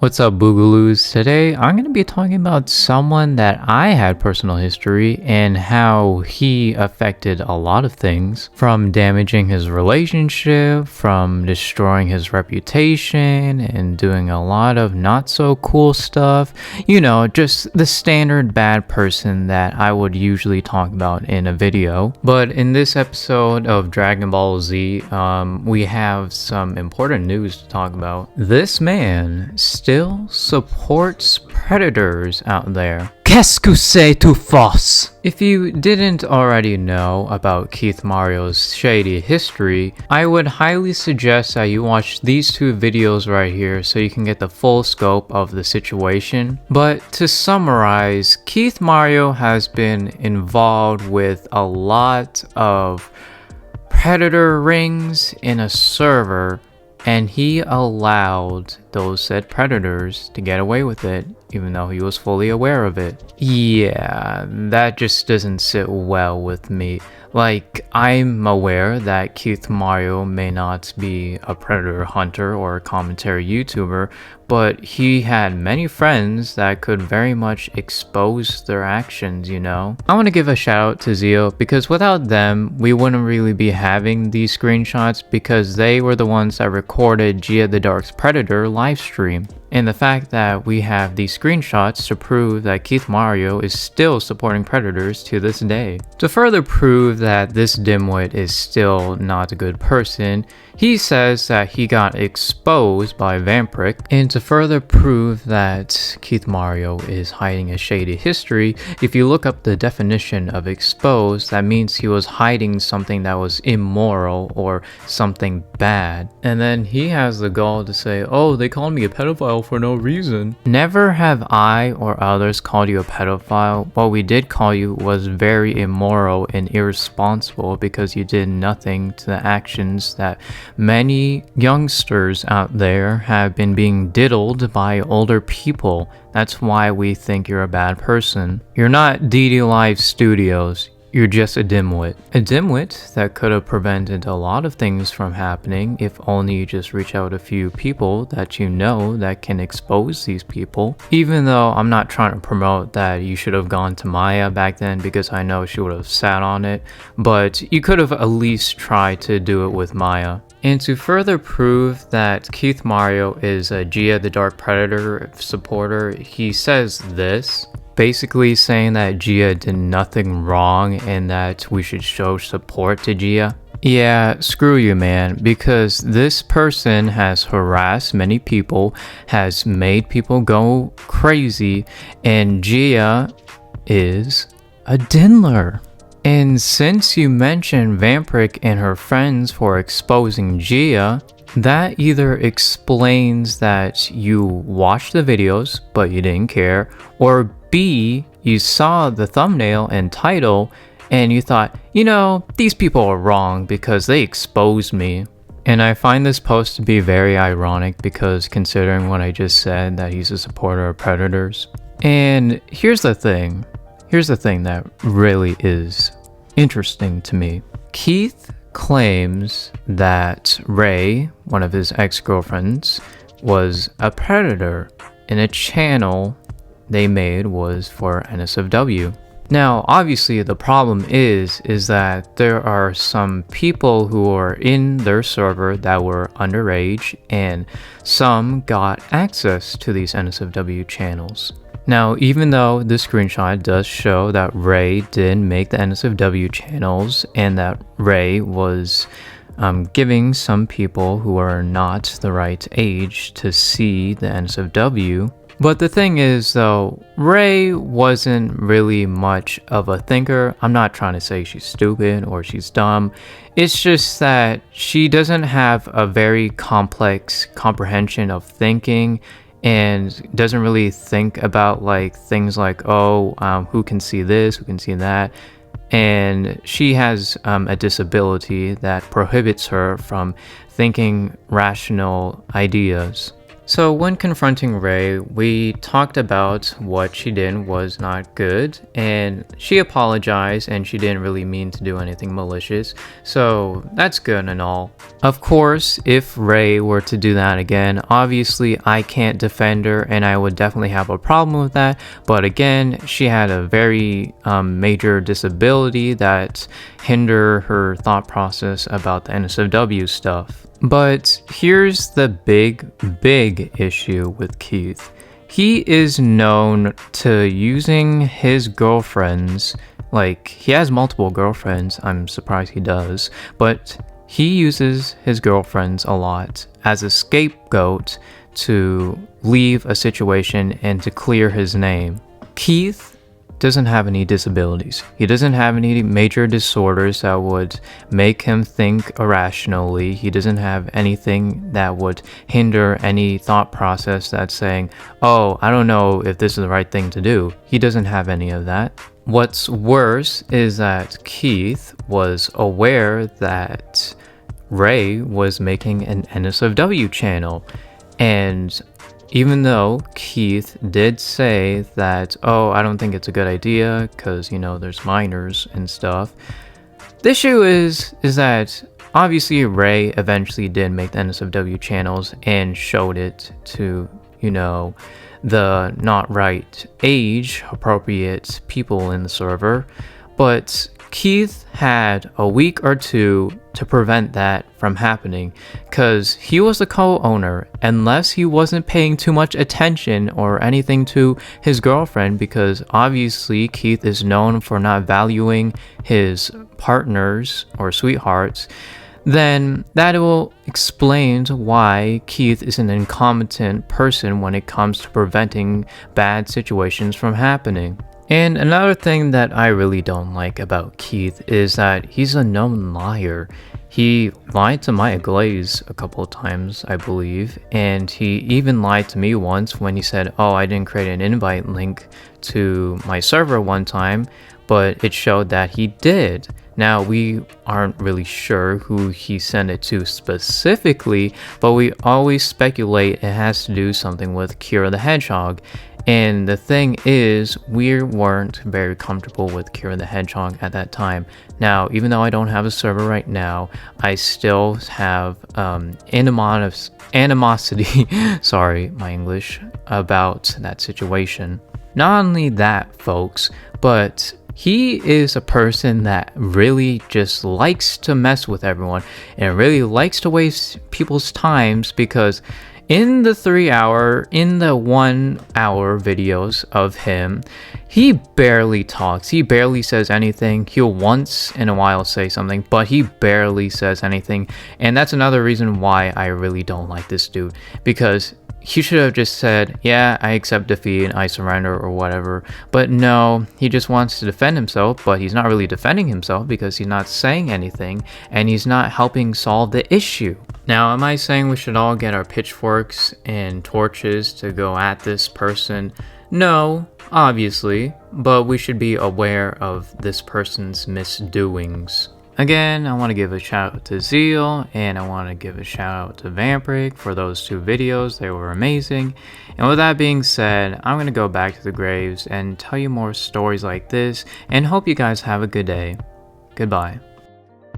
What's up, Boogaloos? Today I'm going to be talking about someone that I had personal history and how he affected a lot of things, from damaging his relationship, from destroying his reputation, and doing a lot of not so cool stuff. You know, just the standard bad person that I would usually talk about in a video. But in this episode of Dragon Ball Z, we have some important news to talk about. This man still supports predators out there. Qu'est-ce que c'est tout fausse? If you didn't already know about KeithMario's shady history, I would highly suggest that you watch these two videos right here so you can get the full scope of the situation. But to summarize, KeithMario has been involved with a lot of predator rings in a server, and he allowed those said predators to get away with it, even though he was fully aware of it. Yeah, that just doesn't sit well with me. Like, I'm aware that KeithMario may not be a predator hunter or a commentary YouTuber, but he had many friends that could very much expose their actions, you know? I want to give a shout out to Zio, because without them, we wouldn't really be having these screenshots, because they were the ones that recorded Gia the Dark's Predator livestream. And the fact that we have these screenshots to prove that KeithMario is still supporting predators to this day. To further prove that this dimwit is still not a good person, he says that he got exposed by Vampiric. And to further prove that KeithMario is hiding a shady history, if you look up the definition of exposed, that means he was hiding something that was immoral or something bad. And then he has the gall to say, oh, they called me a pedophile for no reason. Never have I or others called you a pedophile. What we did call you was very immoral and irresponsible, because you did nothing to the actions that many youngsters out there have been being diddled by older people. That's why we think you're a bad person. You're not DD Live Studios. You're just a dimwit. A dimwit that could have prevented a lot of things from happening if only you just reach out a few people that you know that can expose these people. Even though I'm not trying to promote that you should have gone to Maya back then, because I know she would have sat on it, but you could have at least tried to do it with Maya. And to further prove that KeithMario is a Gia the Dark Predator supporter, he says this, basically saying that Gia did nothing wrong and that we should show support to Gia. Yeah, screw you, man, because this person has harassed many people, has made people go crazy, and Gia is a diddler. And since you mentioned Vampiric and her friends for exposing Gia, that either explains that you watched the videos but you didn't care, or B, you saw the thumbnail and title and you thought, you know, these people are wrong because they exposed me. And I find this post to be very ironic, because considering what I just said, that he's a supporter of predators. And here's the thing that really is interesting to me. Keith claims that Ray, one of his ex-girlfriends, was a predator, and a channel they made was for NSFW. Now, obviously, the problem is that there are some people who are in their server that were underage, and some got access to these NSFW channels. Now, even though this screenshot does show that Ray did make the NSFW channels, and that Ray was giving some people who are not the right age to see the NSFW. But the thing is, though, Ray wasn't really much of a thinker. I'm not trying to say she's stupid or she's dumb. It's just that she doesn't have a very complex comprehension of thinking, and doesn't really think about like things like, who can see this, who can see that. And she has a disability that prohibits her from thinking rational ideas. So when confronting Ray, we talked about what she did was not good, and she apologized and she didn't really mean to do anything malicious, so that's good and all. Of course, if Ray were to do that again, obviously I can't defend her and I would definitely have a problem with that, but again, she had a very major disability that hindered her thought process about the NSFW stuff. But here's the big issue with Keith. He is known to using his girlfriends, like he has multiple girlfriends, I'm surprised he does, but he uses his girlfriends a lot as a scapegoat to leave a situation and to clear his name. Keith doesn't have any disabilities. He doesn't have any major disorders that would make him think irrationally. He doesn't have anything that would hinder any thought process that's saying, oh, I don't know if this is the right thing to do. He doesn't have any of that. What's worse is that Keith was aware that Ray was making an NSFW channel, and even though Keith did say that, oh, I don't think it's a good idea because, you know, there's minors and stuff. The issue is that obviously Ray eventually did make the NSFW channels and showed it to, you know, the not right age appropriate people in the server. But Keith had a week or two to prevent that from happening because he was the co-owner, unless he wasn't paying too much attention or anything to his girlfriend, because obviously Keith is known for not valuing his partners or sweethearts. Then that will explain why Keith is an incompetent person when it comes to preventing bad situations from happening. And another thing that I really don't like about Keith is that he's a known liar. He lied to Maya Glaze a couple of times, I believe, and he even lied to me once when he said, oh, I didn't create an invite link to my server one time, but it showed that he did. Now, we aren't really sure who he sent it to specifically, but we always speculate it has to do something with Kira the Hedgehog. And the thing is, we weren't very comfortable with Kira the Hedgehog at that time. Now, even though I don't have a server right now, I still have animosity, sorry, my English, about that situation. Not only that, folks, but he is a person that really just likes to mess with everyone and really likes to waste people's times, because in the 1 hour videos of him, he barely talks. He barely says anything. He'll once in a while say something, but he barely says anything. And that's another reason why I really don't like this dude, because he should have just said, yeah, I accept defeat, I surrender, or whatever. But no, he just wants to defend himself, but he's not really defending himself because he's not saying anything and he's not helping solve the issue. Now, am I saying we should all get our pitchforks and torches to go at this person? No, obviously, but we should be aware of this person's misdoings. Again, I want to give a shout out to Zeal, and I want to give a shout out to Vamprig for those 2 videos. They were amazing. And with that being said, I'm going to go back to the graves and tell you more stories like this, and hope you guys have a good day. Goodbye.